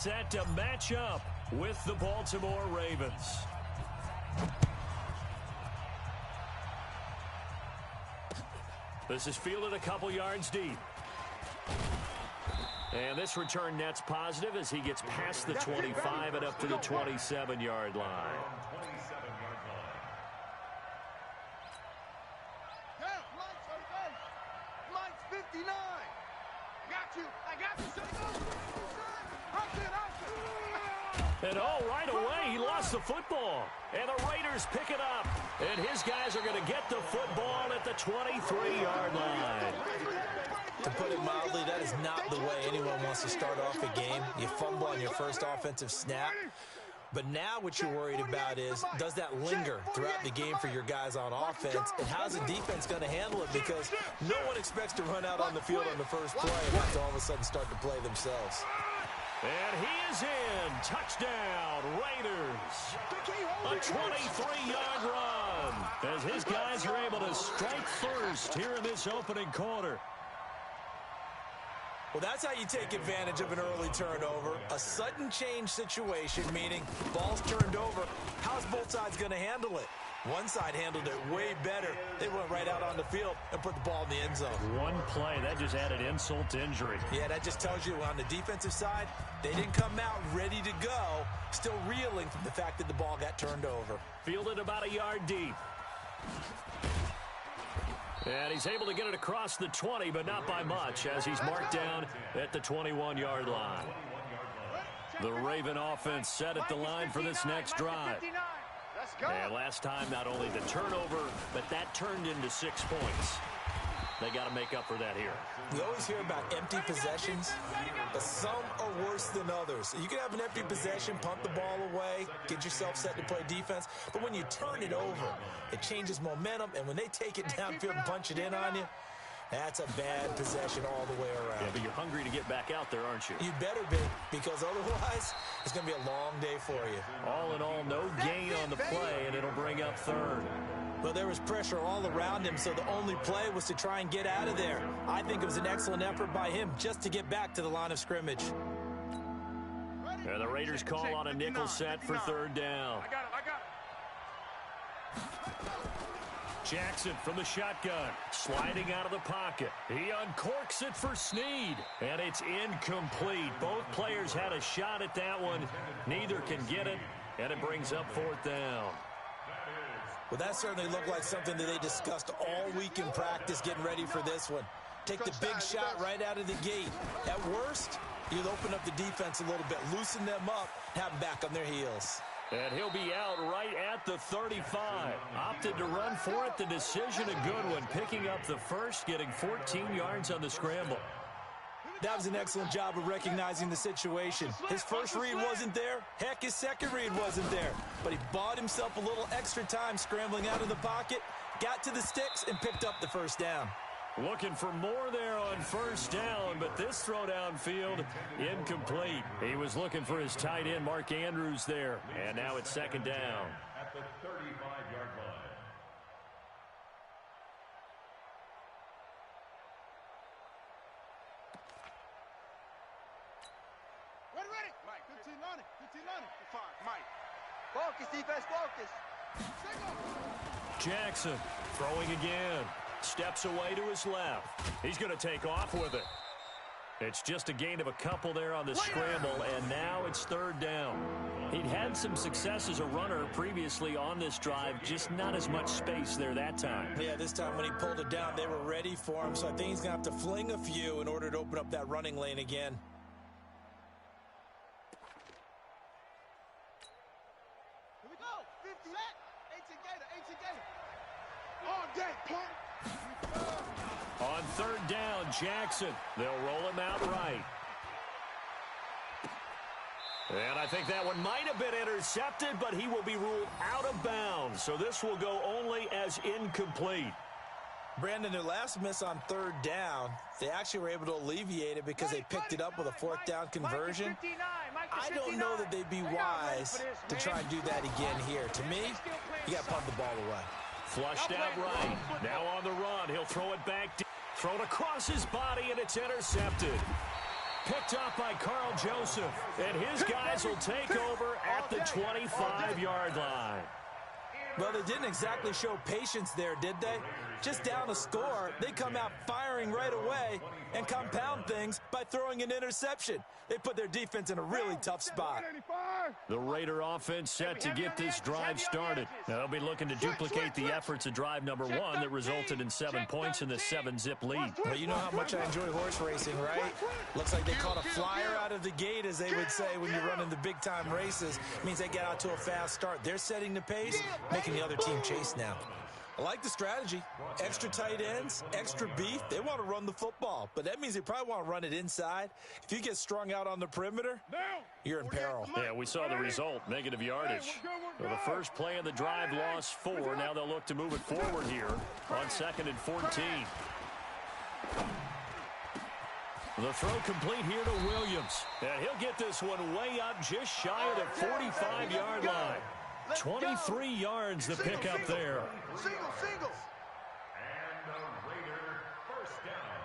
Set to match up with the Baltimore Ravens. This is fielded a couple yards deep. And this return net's positive as he gets past the 25 and up to the 27-yard line. Lights 59. I got you. And right away, he lost the football. And the Raiders pick it up. And his guys are going to get the football at the 23-yard line. To put it mildly, that is not the way anyone wants to start off a game. You fumble on your first offensive snap. But now what you're worried about is, does that linger throughout the game for your guys on offense? And how's the defense going to handle it? Because no one expects to run out on the field on the first play and have to all of a sudden start to play themselves. And he is in. Touchdown, Raiders. A 23-yard run as his guys are able to strike first here in this opening quarter. Well, that's how you take advantage of an early turnover. A sudden change situation, meaning ball's turned over. How's both sides going to handle it? One side handled it way better. They went right out on the field and put the ball in the end zone. One play, that just added insult to injury. Yeah, that just tells you on the defensive side, they didn't come out ready to go, still reeling from the fact that the ball got turned over. Fielded about a yard deep. And he's able to get it across the 20, but not by much, as he's marked down at the 21-yard line. The Raven offense set at the line for this next drive. And last time, not only the turnover, but that turned into 6 points. They got to make up for that here. We always hear about empty possessions, but some are worse than others. You can have an empty possession, punt the ball away, get yourself set to play defense, but when you turn it over, it changes momentum, and when they take it downfield and punch it in on you, that's a bad possession all the way around. Yeah, but you're hungry to get back out there, aren't you? You better be, because otherwise, it's going to be a long day for you. All in all, no gain on the play, and it'll bring up third. Well, there was pressure all around him, so the only play was to try and get out of there. I think it was an excellent effort by him just to get back to the line of scrimmage. And the Raiders call on a nickel set for third down. I got it. Jackson from the shotgun, sliding out of the pocket. He uncorks it for Snead, and it's incomplete. Both players had a shot at that one. Neither can get it, and it brings up fourth down. Well, that certainly looked like something that they discussed all week in practice getting ready for this one. Take the big shot right out of the gate. At worst, you'll open up the defense a little bit, loosen them up, have them back on their heels. And he'll be out right at the 35. Opted to run for it. The decision a good one. Picking up the first, getting 14 yards on the scramble. That was an excellent job of recognizing the situation. His first read wasn't there. Heck, his second read wasn't there. But he bought himself a little extra time scrambling out of the pocket, got to the sticks, and picked up the first down. Looking for more there on first down, but this throw downfield incomplete. He was looking for his tight end, Mark Andrews, there. And now it's second down. At the 35-yard line. Ready. Mike, 15 on it. 15 on it. Fine, Mike. Focus, defense, focus. Jackson throwing again. Steps away to his left. He's going to take off with it. It's just a gain of a couple there on the scramble, and now it's third down. He'd had some success as a runner previously on this drive, just not as much space there that time. Yeah, this time when he pulled it down, they were ready for him, so I think he's going to have to fling a few in order to open up that running lane again. Here we go. 50 set. 18 Gator. All day, punk. On third down, Jackson. They'll roll him out right. And I think that one might have been intercepted, but he will be ruled out of bounds. So this will go only as incomplete. Brandon, their last miss on third down, they actually were able to alleviate it because they picked it up with a fourth down conversion. I don't know that they'd be wise to try and do that again here. To me, you got to punt the ball away. Flushed out right. Now on the run. He'll throw it back. Thrown across his body, and it's intercepted. Picked up by Carl Joseph. And his guys will take over at the 25-yard line. Well, they didn't exactly show patience there, did they? Just down a score, they come out firing right away and compound things by throwing an interception. They put their defense in a really tough spot. The Raider offense set to get this drive started. Now, they'll be looking to duplicate the efforts of drive number 1 that resulted in 7 points in the 7-zip lead. Well, you know how much I enjoy horse racing, right? Looks like they caught a flyer out of the gate, as they would say when you're running the big-time races. It means they get out to a fast start. They're setting the pace, making the other team chase now. I like the strategy. Extra tight ends, extra beef. They want to run the football, but that means they probably want to run it inside. If you get strung out on the perimeter, you're in peril. Yeah, we saw the result, negative yardage. So the first play of the drive lost 4. Now they'll look to move it forward here on 2nd and 14. The throw complete here to Williams. And he'll get this one way up just shy of the 45-yard line. 23 yards the pickup there. Single. And the Raider first down.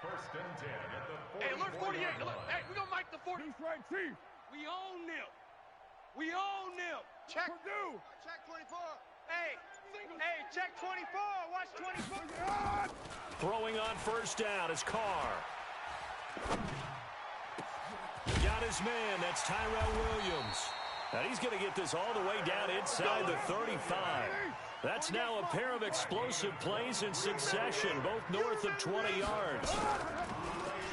1st and 10 at the 44. Hey, alert 48. Yard line. Hey, we're going to make the 40. Right, Chief. We own them. We own them. Check. Check 24. Hey, check 24. Watch 24. Throwing on 1st down is Carr. Got his man. That's Tyrell Williams. And he's going to get this all the way down inside the 35. That's now a pair of explosive plays in succession, both north of 20 yards.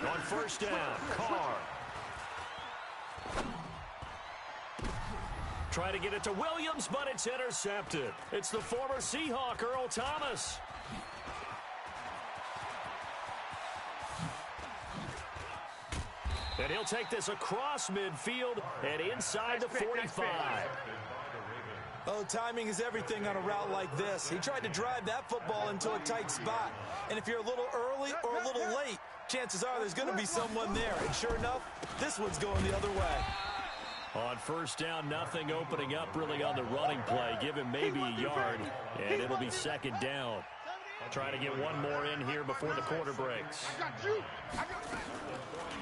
On 1st down, Carr. Try to get it to Williams, but it's intercepted. It's the former Seahawk, Earl Thomas. And he'll take this across midfield and inside the 45. Oh, timing is everything on a route like this. He tried to drive that football into a tight spot. And if you're a little early or a little late, chances are there's going to be someone there. And sure enough, this one's going the other way. On 1st down, nothing opening up really on the running play. Give him maybe a yard, and it'll be 2nd down. Try to get one more in here before the quarter breaks.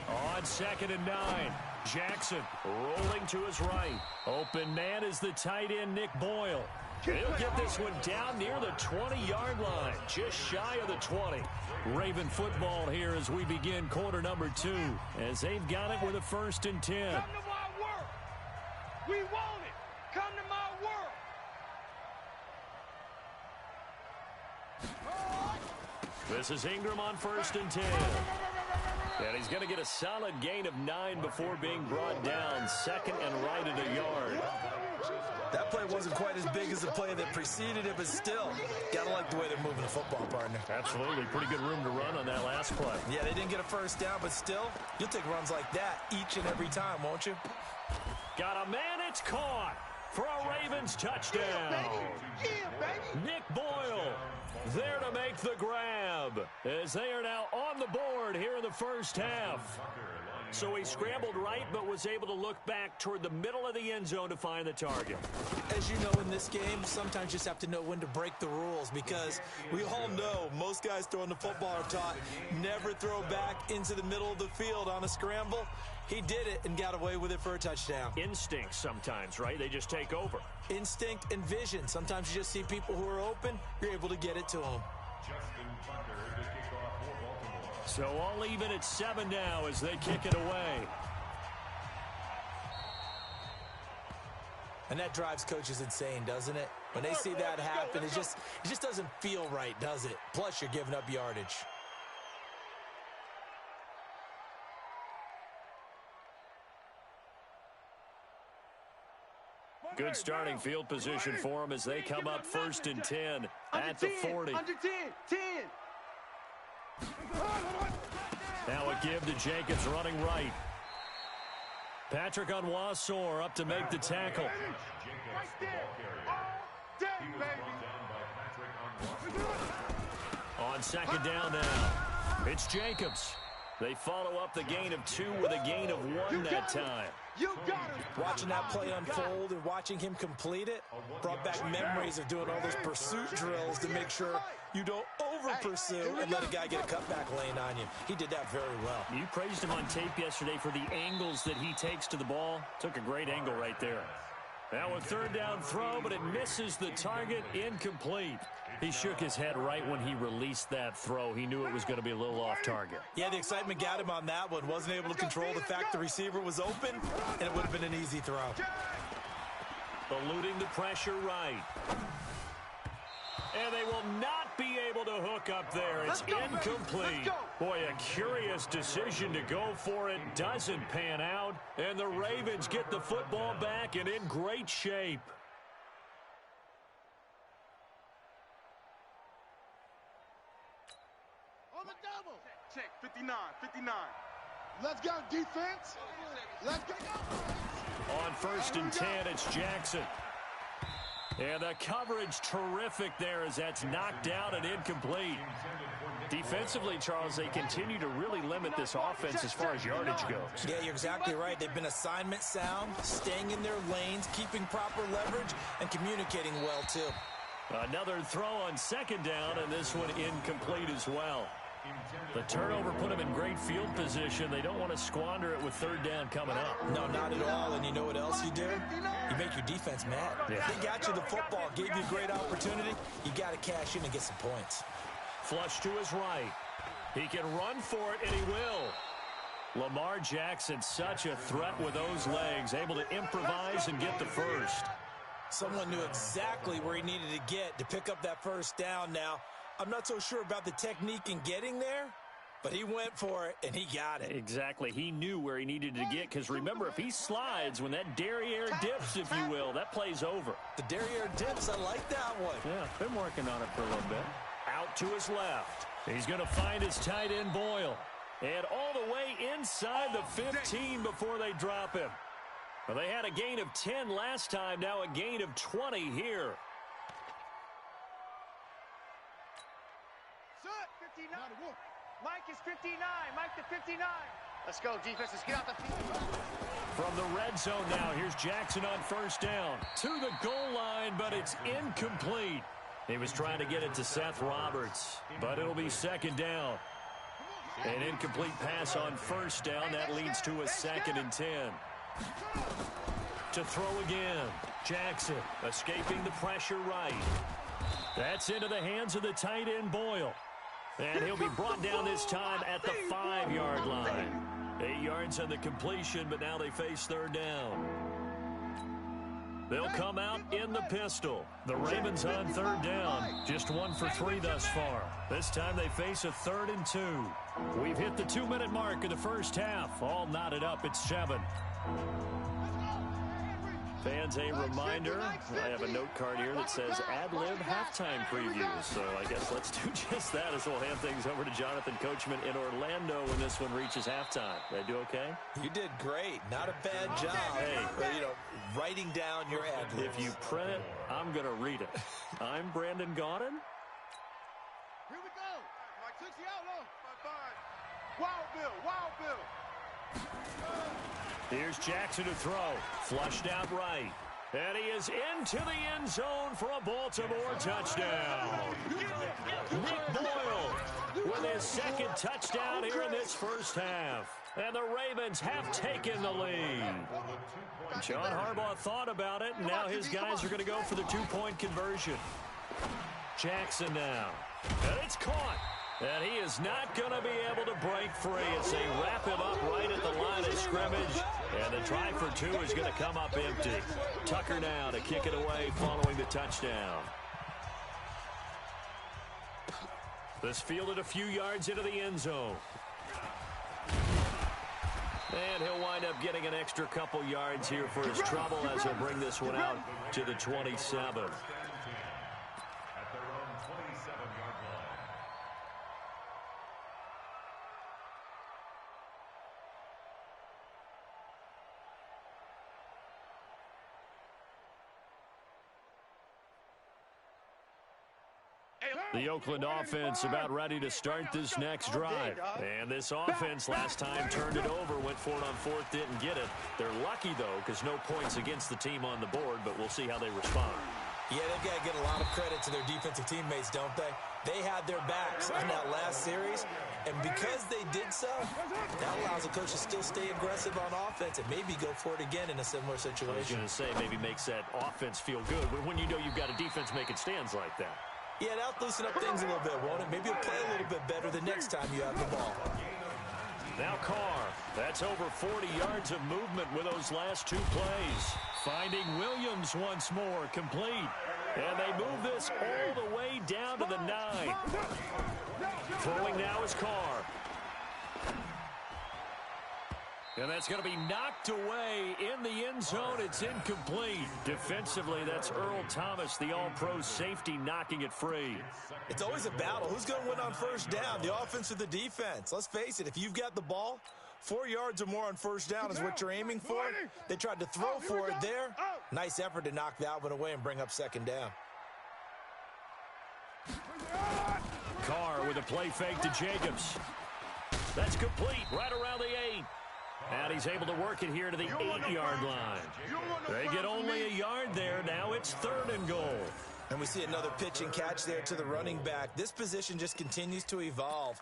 On 2nd and 9, Jackson rolling to his right. Open man is the tight end, Nick Boyle. He'll get this one down near the 20-yard line, just shy of the 20. Raven football here as we begin quarter number 2, as they've got it with a 1st and 10. Come to my work. We want it. Come to my work. This is Ingram on 1st and 10. And he's going to get a solid gain of 9 before being brought down. 2nd and right at a yard. That play wasn't quite as big as the play that preceded it, but still, gotta like the way they're moving the football, partner. Absolutely. Pretty good room to run on that last play. Yeah, they didn't get a 1st down, but still, you'll take runs like that each and every time, won't you? Got a man, it's caught for a Ravens touchdown. Nick Boyle there to make the grab, as they are now on the board here in the 1st half. So he scrambled right, but was able to look back toward the middle of the end zone to find the target. As you know, in this game, sometimes you just have to know when to break the rules, because we all know most guys throwing the football are taught never throw back into the middle of the field on a scramble. He did it and got away with it for a touchdown. Instinct sometimes, right? They just take over. Instinct and vision. Sometimes you just see people who are open, you're able to get it to them. So all even at 7 now as they kick it away. And that drives coaches insane, doesn't it? When they see that happen, it just doesn't feel right, does it? Plus, you're giving up yardage. Good starting field position for them as they come up 1st and 10 at the 40. Under 10. Now a give to Jacobs running right. Patrick Onwuasor up to make the tackle. Right there. On 2nd down now, it's Jacobs. They follow up the gain of 2 with a gain of 1 that time. You got him. Watching that play unfold and watching him complete it brought back memories of doing all those pursuit drills to make sure you don't over-pursue and let a guy get a cutback lane on you. He did that very well. You praised him on tape yesterday for the angles that he takes to the ball. Took a great angle right there. Now a third down throw, but it misses the target. Incomplete. He shook his head right when he released that throw. He knew it was going to be a little off target. Yeah, the excitement got him on that one. Wasn't able to control the fact the receiver was open, and it would have been an easy throw. Eluding the pressure right. And they will not be able to hook up there. It's incomplete. Boy, a curious decision to go for it. Doesn't pan out. And the Ravens get the football back and in great shape. On the double. Check, 59, 59. Let's go, defense. Let's go. On 1st and 10, it's Jackson. And the coverage terrific there as that's knocked out and incomplete. Defensively, Charles, they continue to really limit this offense as far as yardage goes. Yeah, you're exactly right. They've been assignment sound, staying in their lanes, keeping proper leverage, and communicating well, too. Another throw on 2nd down, and this one incomplete as well. The turnover put them in great field position. They don't want to squander it with 3rd down coming up. No, not at all. And you know what else you do? You make your defense mad. Yeah. They got you the football, gave you a great opportunity. You got to cash in and get some points. Flush to his right. He can run for it, and he will. Lamar Jackson, such a threat with those legs, able to improvise and get the first. Someone knew exactly where he needed to get to pick up that 1st down now. I'm not so sure about the technique in getting there, but he went for it, and he got it. Exactly. He knew where he needed to get, because remember, if he slides, when that derriere dips, if you will, that play's over. The derriere dips, I like that one. Yeah, been working on it for a little bit. Out to his left. He's going to find his tight end, Boyle. And all the way inside the 15 before they drop him. Well, they had a gain of 10 last time, now a gain of 20 here. Mike is 59. Mike to 59. Let's go, defense. Let's get out the field. From the red zone now, here's Jackson on 1st down. To the goal line, but it's incomplete. He was trying to get it to Seth Roberts, but it'll be 2nd down. An incomplete pass on 1st down. That leads to a 2nd and 10. To throw again. Jackson escaping the pressure right. That's into the hands of the tight end, Boyle. And he'll be brought down this time at the 5-yard line. 8 yards on the completion, but now they face 3rd down. They'll come out in the pistol. The Ravens on 3rd down. Just 1 for 3 thus far. This time they face a 3rd and 2. We've hit the 2-minute mark in the 1st half. All knotted up at 7. Fans, a reminder, I have a note card here that says ad-lib halftime previews. So I guess let's do just that as we'll hand things over to Jonathan Coachman in Orlando when this one reaches halftime. Did I do okay? You did great. Not a bad job. Hey, writing down your ad-libs. If you print it, I'm going to read it. I'm Brandon Gaudin. Here we go. Mike 60 out low. Wild Bill, Wild Bill. Here's Jackson to throw. Flushed out right. And he is into the end zone for a Baltimore touchdown. Nick Boyle with his 2nd touchdown here in this 1st half. And the Ravens have taken the lead. John Harbaugh thought about it, and now his guys are going to go for the 2-point conversion. Jackson now. And it's caught. And he is not going to be able to break free as they wrap him up right at the line of scrimmage. And the try for 2 is going to come up empty. Tucker now to kick it away following the touchdown. This fielded a few yards into the end zone. And he'll wind up getting an extra couple yards here for his trouble as he'll bring this one out to the 27. The Oakland offense about ready to start this next drive. And this offense last time turned it over, went for it on 4th, didn't get it. They're lucky, though, because no points against the team on the board, but we'll see how they respond. Yeah, they've got to get a lot of credit to their defensive teammates, don't they? They had their backs on that last series, and because they did so, that allows the coach to still stay aggressive on offense and maybe go for it again in a similar situation. I was going to say maybe makes that offense feel good when you know you've got a defense making stands like that. Yeah, that'll loosen up things a little bit, won't it? Maybe you'll play a little bit better the next time you have the ball. Now Carr. That's over 40 yards of movement with those last two plays. Finding Williams once more, complete. And they move this all the way down to the 9. Throwing now is Carr. And that's going to be knocked away in the end zone. It's incomplete. Defensively, that's Earl Thomas, the all-pro safety, knocking it free. It's always a battle. Who's going to win on first down, the offense or the defense? Let's face it, if you've got the ball, 4 yards or more on first down is what you're aiming for. They tried to throw for it there. Nice effort to knock that one away and bring up second down. Carr with a play fake to Jacobs. That's complete right around the 8. And he's able to work it here to the 8-yard line. They get only a yard there. Now it's 3rd and goal. And we see another pitch and catch there to the running back. This position just continues to evolve.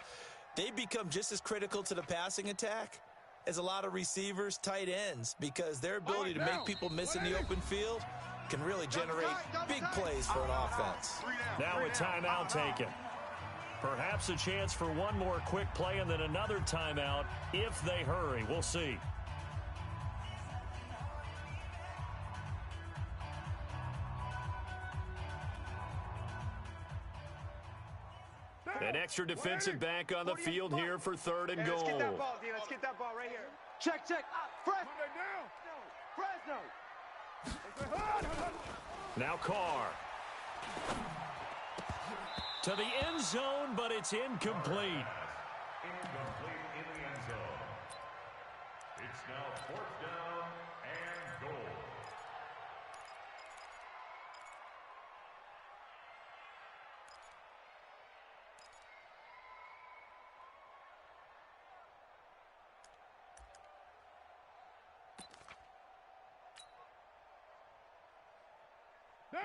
They become just as critical to the passing attack as a lot of receivers, tight ends, because their ability to make people miss in the open field can really generate big plays for an offense. Now a timeout taken. Perhaps a chance for one more quick play and then another timeout if they hurry. We'll see. An extra defensive back on the field here for 3rd and goal. Let's get that ball, D. Let's get that ball right here. Check, check. Fresno. Now Carr. To the end zone, but it's incomplete. Incomplete in the end zone. It's now 4th down and goal.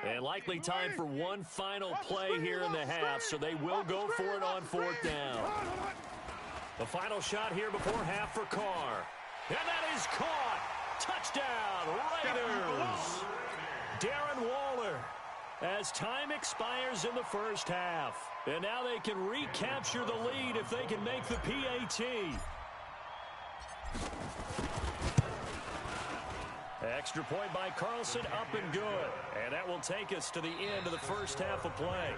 And likely time for one final play here in the half, so they will go for it on 4th down. The final shot here before half for Carr. And that is caught. Touchdown, Raiders. Darren Waller as time expires in the first half. And now they can recapture the lead if they can make the PAT. Extra point by Carlson, up and good. And that will take us to the end of the first half of play.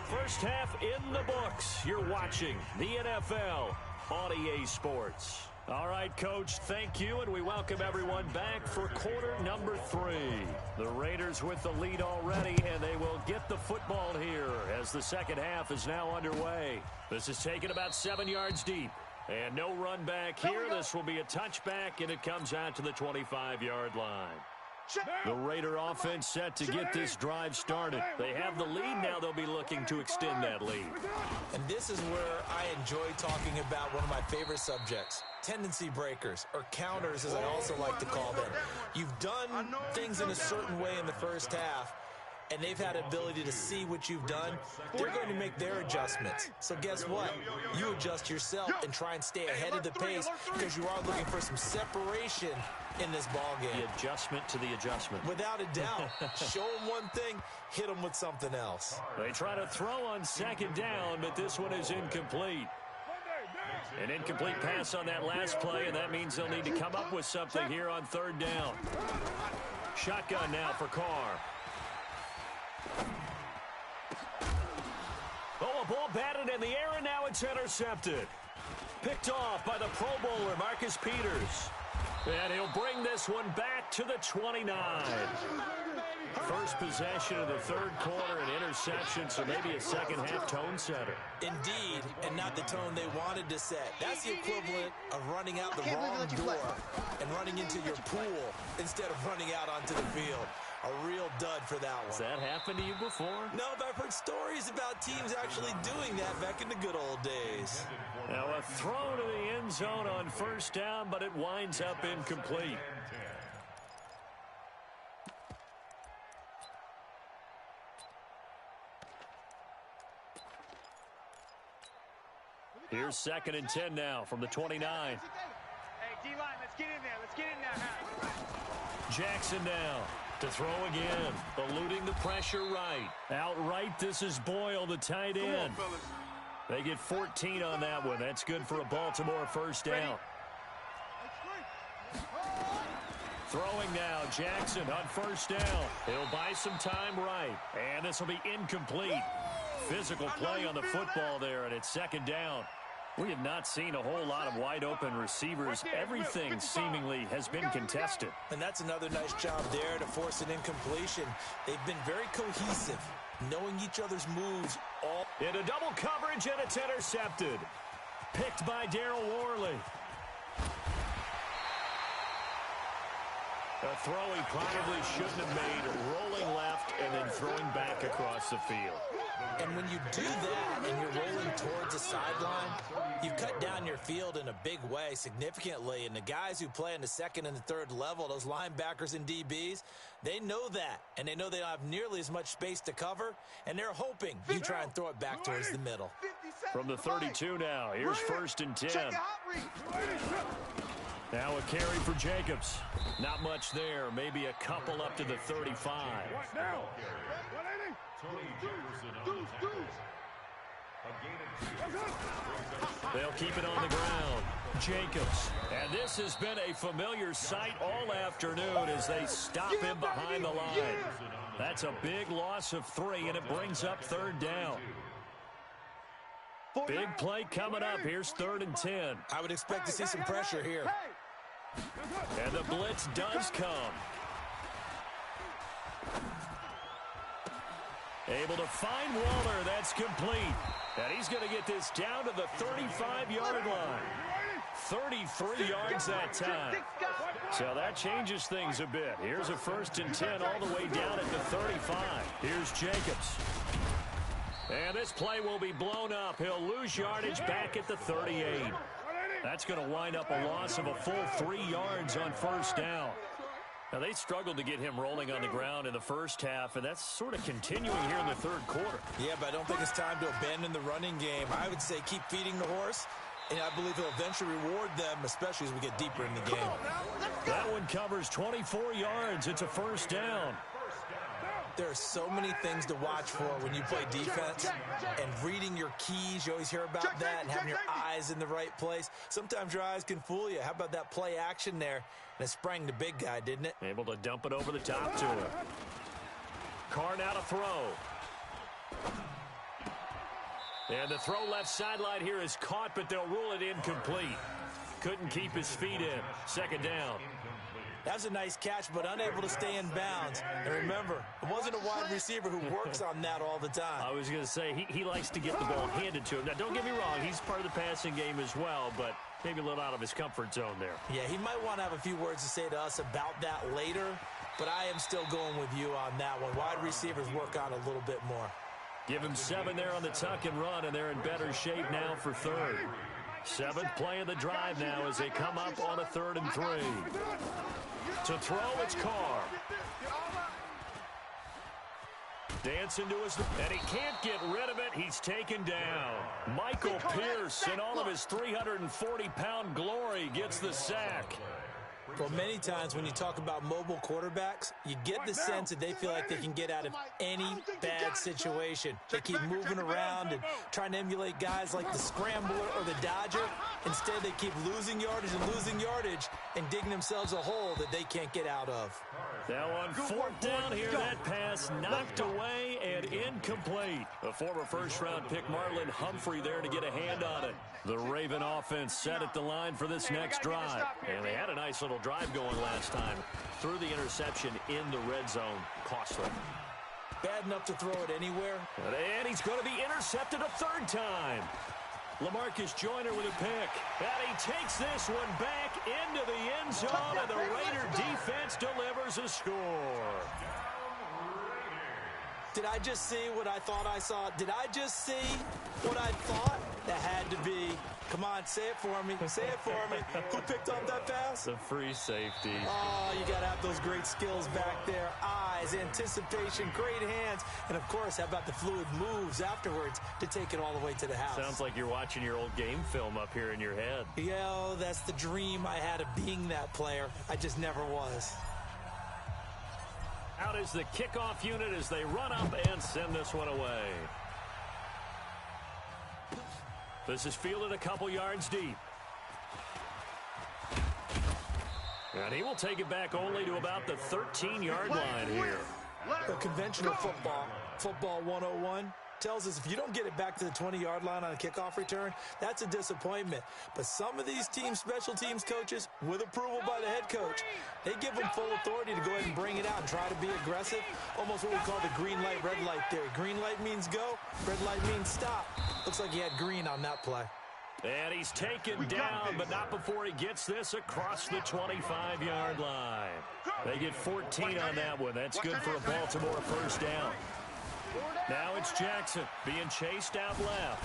First half in the books. You're watching the NFL on EA Sports. All right, Coach, thank you, and we welcome everyone back for quarter number 3. The Raiders with the lead already, and they will get the football here as the second half is now underway. This is taken about 7 yards deep. And no run back here. This will be a touchback, and it comes out to the 25-yard line. The Raider offense set to get this drive started. They have the lead. Now they'll be looking to extend that lead. And this is where I enjoy talking about one of my favorite subjects, tendency breakers, or counters as I also like to call them. You've done things in a certain way in the first half, and they've had ability to see what you've done. They're going to make their adjustments. So guess what? You adjust yourself and try and stay ahead of the pace because you are looking for some separation in this ball game. The adjustment to the adjustment. Without a doubt. Show them one thing, hit them with something else. They try to throw on second down, but this one is incomplete. An incomplete pass on that last play, and that means they'll need to come up with something here on 3rd down. Shotgun now for Carr. Oh, a ball batted in the air, and now it's intercepted. Picked off by the Pro Bowler, Marcus Peters. And he'll bring this one back to the 29. First possession of the 3rd quarter, an interception, so maybe a second half tone setter. Indeed, and not the tone they wanted to set. That's the equivalent of running out the wrong door and running into your pool instead of running out onto the field. A real dud for that one. Has that happened to you before? No, but I've heard stories about teams actually doing that back in the good old days. Now a throw to the end zone on 1st down, but it winds up incomplete. Here's 2nd and 10 now from the 29. Hey, D-line, let's get in there. Let's get in there, Harry. Jackson now to throw again, eluding the pressure right. Outright, this is Boyle, the tight end. They get 14 on that one. That's good for a Baltimore first down. Throwing now, Jackson on first down. He'll buy some time right. And this will be incomplete. Physical play on the football there, and it's 2nd down. We have not seen a whole lot of wide-open receivers. Everything seemingly has been contested. And that's another nice job there to force an incompletion. They've been very cohesive, knowing each other's moves. Into double coverage, and it's intercepted. Picked by Darryl Worley. A throw he probably shouldn't have made, rolling left and then throwing back across the field. And when you do that and you're rolling towards the sideline, you've cut down your field in a big way significantly. And the guys who play in the 2nd and the 3rd level, those linebackers and DBs, they know that. And they know they don't have nearly as much space to cover. And they're hoping you try and throw it back towards the middle. From the 32 now, here's 1st and 10. Now a carry for Jacobs. Not much there. Maybe a couple up to the 35. They'll keep it on the ground. Jacobs. And this has been a familiar sight all afternoon as they stop him behind the line. That's a big loss of 3, and it brings up 3rd down. Big play coming up. Here's 3rd and 10. I would expect to see some pressure here. And the blitz does come. Able to find Waller. That's complete. And he's going to get this down to the 35-yard line. 33 yards that time. So that changes things a bit. Here's a 1st and 10 all the way down at the 35. Here's Jacobs. And this play will be blown up. He'll lose yardage back at the 38. That's going to wind up a loss of a full 3 yards on 1st down. Now, they struggled to get him rolling on the ground in the first half, and that's sort of continuing here in the 3rd quarter. Yeah, but I don't think it's time to abandon the running game. I would say keep feeding the horse, and I believe he'll eventually reward them, especially as we get deeper in the game. That one covers 24 yards. It's a 1st down. There are so many things to watch for when you play defense, and reading your keys, you always hear about that, and having your eyes in the right place. Sometimes your eyes can fool you. How about that play action there? And it sprang the big guy, didn't it? Able to dump it over the top to him. Carr now to throw. And the throw left sideline here is caught, but they'll rule it incomplete. Couldn't keep his feet in. 2nd down. That was a nice catch, but unable to stay in bounds. And remember, it wasn't a wide receiver who works on that all the time. I was going to say, he likes to get the ball handed to him. Now, don't get me wrong, he's part of the passing game as well, but maybe a little out of his comfort zone there. Yeah, he might want to have a few words to say to us about that later, but I am still going with you on that one. Wide receivers work on a little bit more. Give him 7 there on the tuck and run, and they're in better shape now for 3rd. 7th play of the drive now as they come up on a 3rd and 3. To throw, it's Carr. Dancing to his... And he can't get rid of it. He's taken down. Michael Pierce, in all of his 340-pound glory, gets the sack. Well, many times when you talk about mobile quarterbacks, you get the sense that they feel like they can get out of any bad situation. They keep moving around and trying to emulate guys like the Scrambler or the Dodger. Instead, they keep losing yardage and digging themselves a hole that they can't get out of. Now on 4th down here, that pass knocked away and incomplete. A former first-round pick, Marlon Humphrey, there to get a hand on it. The Raven offense set at the line for this next drive. And they had a nice little drive going last time. Threw the interception in the red zone. Costly. Bad enough to throw it anywhere. And he's going to be intercepted a 3rd time. LaMarcus Joyner with a pick. And he takes this one back into the end zone, and the Raider defense delivers a score. Did I just see what I thought I saw? Did I just see what I thought? That had to be. Come on, say it for me. Say it for me. Who picked up that pass? The free safety. Oh, you got to have those great skills back there. I eyes, anticipation, great hands, and, of course, how about the fluid moves afterwards to take it all the way to the house. Sounds like you're watching your old game film up here in your head. Yo, that's the dream I had of being that player. I just never was. Out is the kickoff unit as they run up and send this one away. This is fielded a couple yards deep. And he will take it back only to about the 13-yard line here. The conventional football 101, tells us if you don't get it back to the 20-yard line on a kickoff return, that's a disappointment. But some of these special teams coaches, with approval by the head coach, they give them full authority to go ahead and bring it out and try to be aggressive. Almost what we call the green light, red light theory. Green light means go, red light means stop. Looks like he had green on that play. And he's taken down, but not before he gets this across the 25-yard line. They get 14 on that one. That's good for a Baltimore first down. Now it's Jackson being chased out left.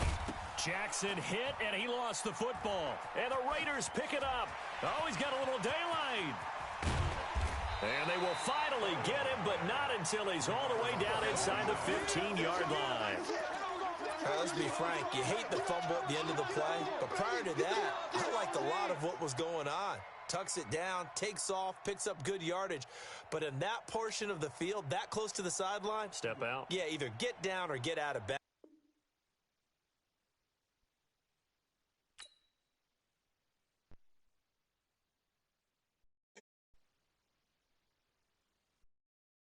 Jackson hit, and he lost the football. And the Raiders pick it up. Oh, he's got a little daylight. And they will finally get him, but not until he's all the way down inside the 15-yard line. Let's be frank, you hate the fumble at the end of the play, but prior to that, I liked a lot of what was going on. Tucks it down, takes off, picks up good yardage. But in that portion of the field, that close to the sideline, step out. Yeah, either get down or get out of bounds.